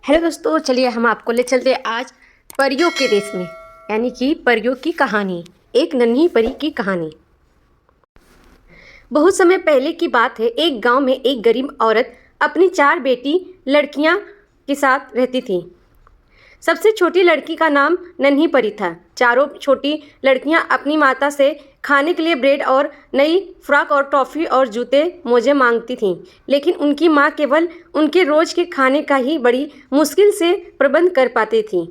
Hello दोस्तों, चलिए हम आपको ले चलते हैं आज परियों के देश में, यानी कि परियों की कहानी। एक नन्ही परी की कहानी। बहुत समय पहले की बात है। एक गांव में एक गरीब औरत अपनी 4 बेटी लड़कियां के साथ रहती थी। सबसे छोटी लड़की का नाम नन्ही परी था। चारों छोटी लड़कियां अपनी माता से खाने के लिए ब्रेड और नई फ्रॉक और टॉफ़ी और जूते मोजे मांगती थीं, लेकिन उनकी माँ केवल उनके रोज़ के खाने का ही बड़ी मुश्किल से प्रबंध कर पाती थी।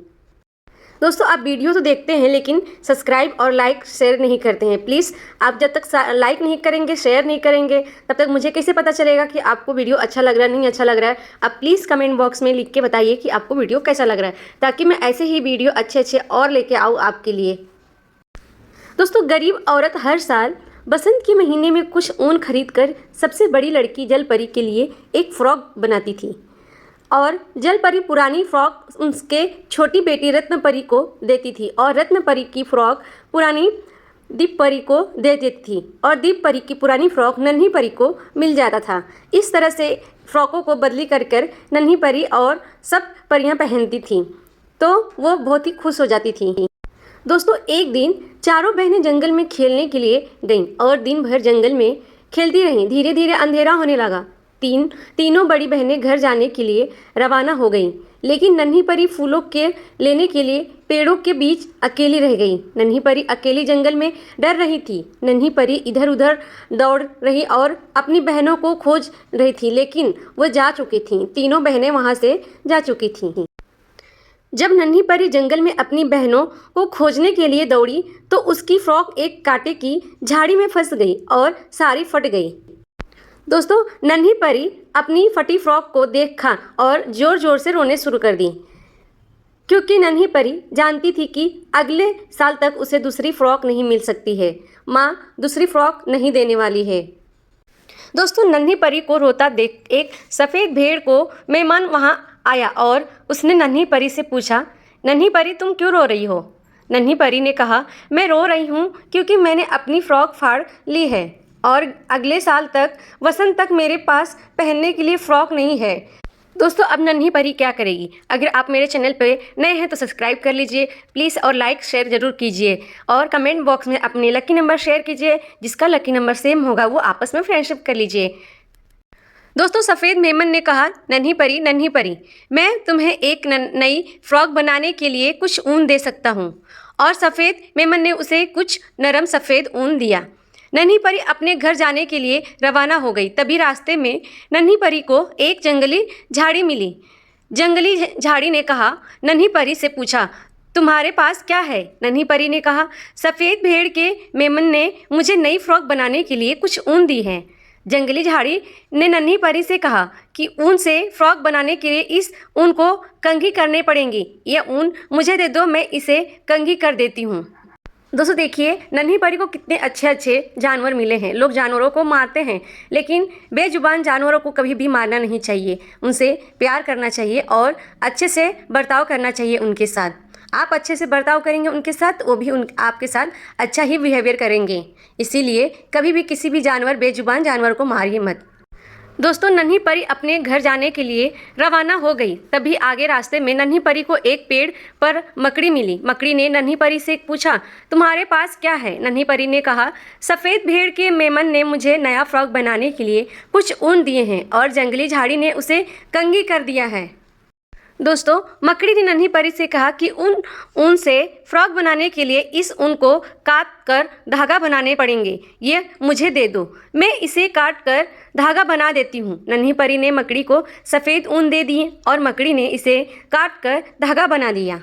दोस्तों, आप वीडियो तो देखते हैं लेकिन सब्सक्राइब और लाइक शेयर नहीं करते हैं। प्लीज़, आप जब तक लाइक नहीं करेंगे, शेयर नहीं करेंगे, तब तक मुझे कैसे पता चलेगा कि आपको वीडियो अच्छा लग रहा है, नहीं अच्छा लग रहा है। आप प्लीज़ कमेंट बॉक्स में लिख के बताइए कि आपको वीडियो कैसा लग रहा है, ताकि मैं ऐसे ही वीडियो अच्छे और लेके आऊँ आपके लिए। दोस्तों, गरीब औरत हर साल बसंत के महीने में कुछ ऊन खरीद कर सबसे बड़ी लड़की जल परी के लिए एक फ्रॉक बनाती थी और जल परी पुरानी फ्रॉक उसके छोटी बेटी रत्न परी को देती थी और रत्न परी की फ्रॉक पुरानी दीप परी को दे देती थी और दीप परी की पुरानी फ्रॉक नन्ही परी को मिल जाता था। इस तरह से फ्रॉकों को बदली कर नन्ही परी और सब परियां पहनती थीं, तो वो बहुत ही खुश हो जाती थी। दोस्तों, एक दिन चारों बहनें जंगल में खेलने के लिए गईं और दिन भर जंगल में खेलती रहीं। धीरे धीरे अंधेरा होने लगा। तीनों बड़ी बहनें घर जाने के लिए रवाना हो गईं, लेकिन नन्ही परी फूलों के लेने के लिए पेड़ों के बीच अकेली रह गई। नन्ही परी अकेली जंगल में डर रही थी। नन्ही परी इधर उधर दौड़ रही और अपनी बहनों को खोज रही थी, लेकिन वो जा चुकी थीं। तीनों बहनें वहाँ से जा चुकी थीं। जब नन्ही परी जंगल में अपनी बहनों को खोजने के लिए दौड़ी तो उसकी फ्रॉक एक कांटे की झाड़ी में फंस गई और सारी फट गई। दोस्तों, नन्ही परी अपनी फटी फ्रॉक को देखा और जोर जोर से रोने शुरू कर दी, क्योंकि नन्ही परी जानती थी कि अगले साल तक उसे दूसरी फ्रॉक नहीं मिल सकती है। माँ दूसरी फ्रॉक नहीं देने वाली है। दोस्तों, नन्ही परी को रोता देख एक सफ़ेद भेड़ को मेहमान वहाँ आया और उसने नन्ही परी से पूछा, नन्ही परी, तुम क्यों रो रही हो? नन्ही परी ने कहा, मैं रो रही हूँ क्योंकि मैंने अपनी फ्रॉक फाड़ ली है और अगले साल तक वसंत तक मेरे पास पहनने के लिए फ्रॉक नहीं है। दोस्तों, अब नन्ही परी क्या करेगी? अगर आप मेरे चैनल पे नए हैं तो सब्सक्राइब कर लीजिए प्लीज़, और लाइक शेयर ज़रूर कीजिए और कमेंट बॉक्स में अपने लकी नंबर शेयर कीजिए। जिसका लकी नंबर सेम होगा वो आपस में फ्रेंडशिप कर लीजिए। दोस्तों, सफ़ेद मेमन ने कहा, नन्ही परी, मैं तुम्हें एक नई फ्रॉक बनाने के लिए कुछ ऊन दे सकता हूँ। और सफ़ेद मेमन ने उसे कुछ नरम सफ़ेद ऊन दिया। नन्ही परी अपने घर जाने के लिए रवाना हो गई। तभी रास्ते में नन्ही परी को एक जंगली झाड़ी मिली। जंगली झाड़ी ने कहा, नन्ही परी से पूछा, तुम्हारे पास क्या है? नन्ही परी ने कहा, सफ़ेद भेड़ के मेमन ने मुझे नई फ्रॉक बनाने के लिए कुछ ऊन दी है। जंगली झाड़ी ने नन्ही परी से कहा कि ऊन से फ्रॉक बनाने के लिए इस ऊन को कंघी करने पड़ेंगी। यह ऊन मुझे दे दो, मैं इसे कंघी कर देती हूँ। दोस्तों, देखिए नन्ही परी को कितने अच्छे जानवर मिले हैं। लोग जानवरों को मारते हैं, लेकिन बेजुबान जानवरों को कभी भी मारना नहीं चाहिए। उनसे प्यार करना चाहिए और अच्छे से बर्ताव करना चाहिए उनके साथ। आप अच्छे से बर्ताव करेंगे उनके साथ, वो भी आपके साथ अच्छा ही बिहेवियर करेंगे। इसीलिए कभी भी किसी भी बेजुबान जानवर को मारिए मत। दोस्तों, नन्ही परी अपने घर जाने के लिए रवाना हो गई। तभी आगे रास्ते में नन्ही परी को एक पेड़ पर मकड़ी मिली। मकड़ी ने नन्ही परी से पूछा, तुम्हारे पास क्या है? नन्ही परी ने कहा, सफ़ेद भेड़ के मेमन ने मुझे नया फ्रॉक बनाने के लिए कुछ ऊन दिए हैं और जंगली झाड़ी ने उसे कंघी कर दिया है। दोस्तों, मकड़ी ने नन्ही परी से कहा कि ऊन से फ्रॉक बनाने के लिए इस ऊन को काट कर धागा बनाने पड़ेंगे। ये मुझे दे दो, मैं इसे काट कर धागा बना देती हूँ। नन्ही परी ने मकड़ी को सफ़ेद ऊन दे दिए और मकड़ी ने इसे काट कर धागा बना दिया।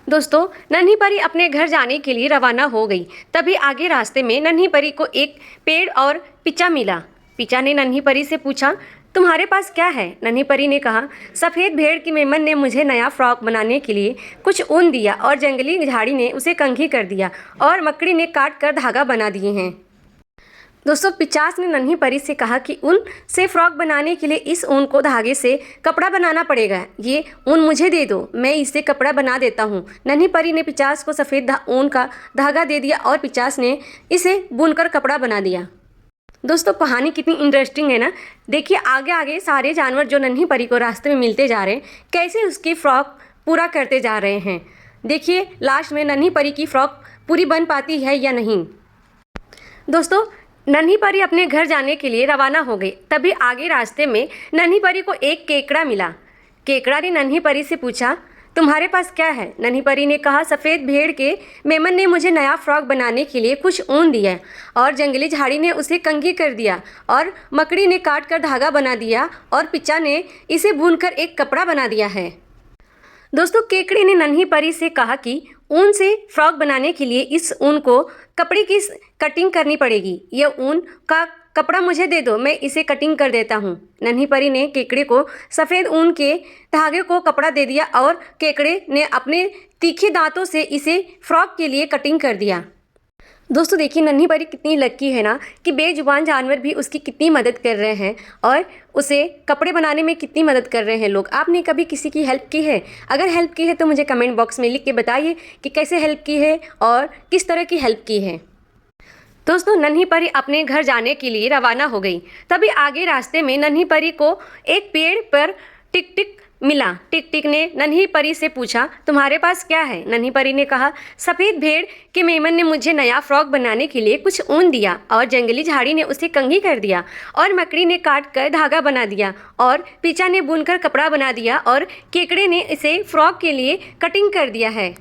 दोस्तों, नन्ही परी अपने घर जाने के लिए रवाना हो गई। तभी आगे रास्ते में नन्ही परी को एक पेड़ और पिचा मिला। पिचा ने नन्ही परी से पूछा, तुम्हारे पास क्या है? नन्ही परी ने कहा, सफ़ेद भेड़ की मेमन ने मुझे नया फ्रॉक बनाने के लिए कुछ ऊन दिया और जंगली झाड़ी ने उसे कंघी कर दिया और मकड़ी ने काट कर धागा बना दिए हैं। दोस्तों, पिचास ने नन्ही परी से कहा कि ऊन से फ्रॉक बनाने के लिए इस ऊन को धागे से कपड़ा बनाना पड़ेगा। ये ऊन मुझे दे दो, मैं इससे कपड़ा बना देता हूँ। नन्ही परी ने पिचास को सफ़ेद ऊन का धागा दे दिया और पिचास ने इसे बुनकर कपड़ा बना दिया। दोस्तों कहानी कितनी इंटरेस्टिंग है ना। देखिए आगे आगे सारे जानवर जो नन्ही परी को रास्ते में मिलते जा रहे हैं, कैसे उसकी फ्रॉक पूरा करते जा रहे हैं। देखिए लास्ट में नन्ही परी की फ्रॉक पूरी बन पाती है या नहीं। दोस्तों नन्ही परी अपने घर जाने के लिए रवाना हो गई। तभी आगे रास्ते में नन्ही परी को एक केकड़ा मिला। केकड़ा ने नन्ही परी से पूछा, तुम्हारे पास क्या है? नन्ही परी ने कहा, सफ़ेद भेड़ के मेमन ने मुझे नया फ्रॉक बनाने के लिए कुछ ऊन दिया और जंगली झाड़ी ने उसे कंघी कर दिया और मकड़ी ने काट कर धागा बना दिया और पिच्चा ने इसे भूनकर एक कपड़ा बना दिया है। दोस्तों केकड़े ने नन्ही परी से कहा कि ऊन से फ्रॉक बनाने के लिए इस ऊन को कपड़े की कटिंग करनी पड़ेगी। यह ऊन का कपड़ा मुझे दे दो, मैं इसे कटिंग कर देता हूँ। नन्ही परी ने केकड़े को सफ़ेद ऊन के धागे को कपड़ा दे दिया और केकड़े ने अपने तीखे दांतों से इसे फ्रॉक के लिए कटिंग कर दिया। दोस्तों देखिए नन्ही परी कितनी लकी है ना कि बेजुबान जानवर भी उसकी कितनी मदद कर रहे हैं और उसे कपड़े बनाने में कितनी मदद कर रहे हैं लोग। आपने कभी किसी की हेल्प की है? अगर हेल्प की है तो मुझे कमेंट बॉक्स में लिख के बताइए कि कैसे हेल्प की है और किस तरह की हेल्प की है। दोस्तों नन्ही परी अपने घर जाने के लिए रवाना हो गई। तभी आगे रास्ते में नन्ही परी को एक पेड़ पर टिक टिक मिला। टिक टिक ने नन्ही परी से पूछा, तुम्हारे पास क्या है? नन्ही परी ने कहा, सफ़ेद भेड़ के मेमन ने मुझे नया फ्रॉक बनाने के लिए कुछ ऊन दिया और जंगली झाड़ी ने उसे कंघी कर दिया और मकड़ी ने काट कर धागा बना दिया और पिच्चा ने बुनकर कपड़ा बना दिया और केकड़े ने इसे फ्रॉक के लिए कटिंग कर दिया है।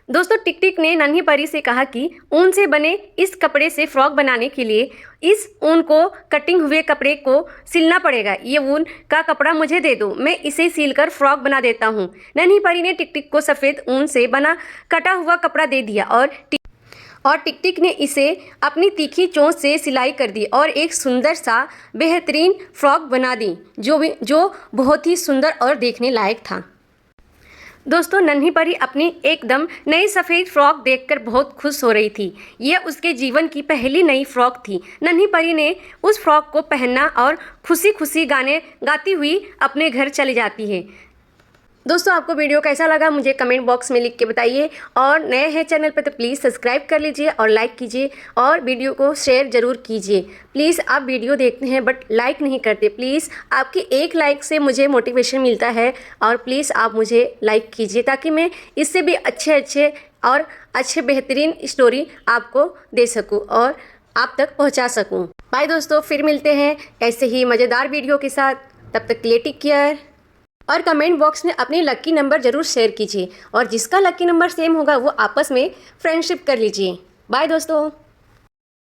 दोस्तों टिक टिक ने नन्ही परी से कहा कि ऊन से बने इस कपड़े से फ्रॉक बनाने के लिए इस ऊन को कटिंग हुए कपड़े को सिलना पड़ेगा। ये ऊन का कपड़ा मुझे दे दो, मैं इसे सिलकर फ्रॉक बना देता हूँ। नन्ही परी ने टिक टिक को सफ़ेद ऊन से बना कटा हुआ कपड़ा दे दिया और टिक टिक ने इसे अपनी तीखी चोंच से सिलाई कर दी और एक सुंदर सा बेहतरीन फ्रॉक बना दी जो बहुत ही सुंदर और देखने लायक था। दोस्तों नन्ही परी अपनी एकदम नई सफ़ेद फ्रॉक देखकर बहुत खुश हो रही थी। यह उसके जीवन की पहली नई फ्रॉक थी। नन्ही परी ने उस फ्रॉक को पहना और खुशी खुशी गाने गाती हुई अपने घर चली जाती है। दोस्तों आपको वीडियो कैसा लगा मुझे कमेंट बॉक्स में लिख के बताइए और नए हैं चैनल पर तो प्लीज़ सब्सक्राइब कर लीजिए और लाइक कीजिए और वीडियो को शेयर ज़रूर कीजिए। प्लीज़ आप वीडियो देखते हैं बट लाइक नहीं करते। प्लीज़ आपके एक लाइक से मुझे मोटिवेशन मिलता है और प्लीज़ आप मुझे लाइक कीजिए ताकि मैं इससे भी अच्छे बेहतरीन स्टोरी आपको दे सकूँ और आप तक पहुँचा सकूँ। बाय दोस्तों, फिर मिलते हैं ऐसे ही मज़ेदार वीडियो के साथ। तब तक के लिए टेक केयर और कमेंट बॉक्स में अपने लकी नंबर ज़रूर शेयर कीजिए और जिसका लकी नंबर सेम होगा वो आपस में फ्रेंडशिप कर लीजिए। बाय दोस्तों।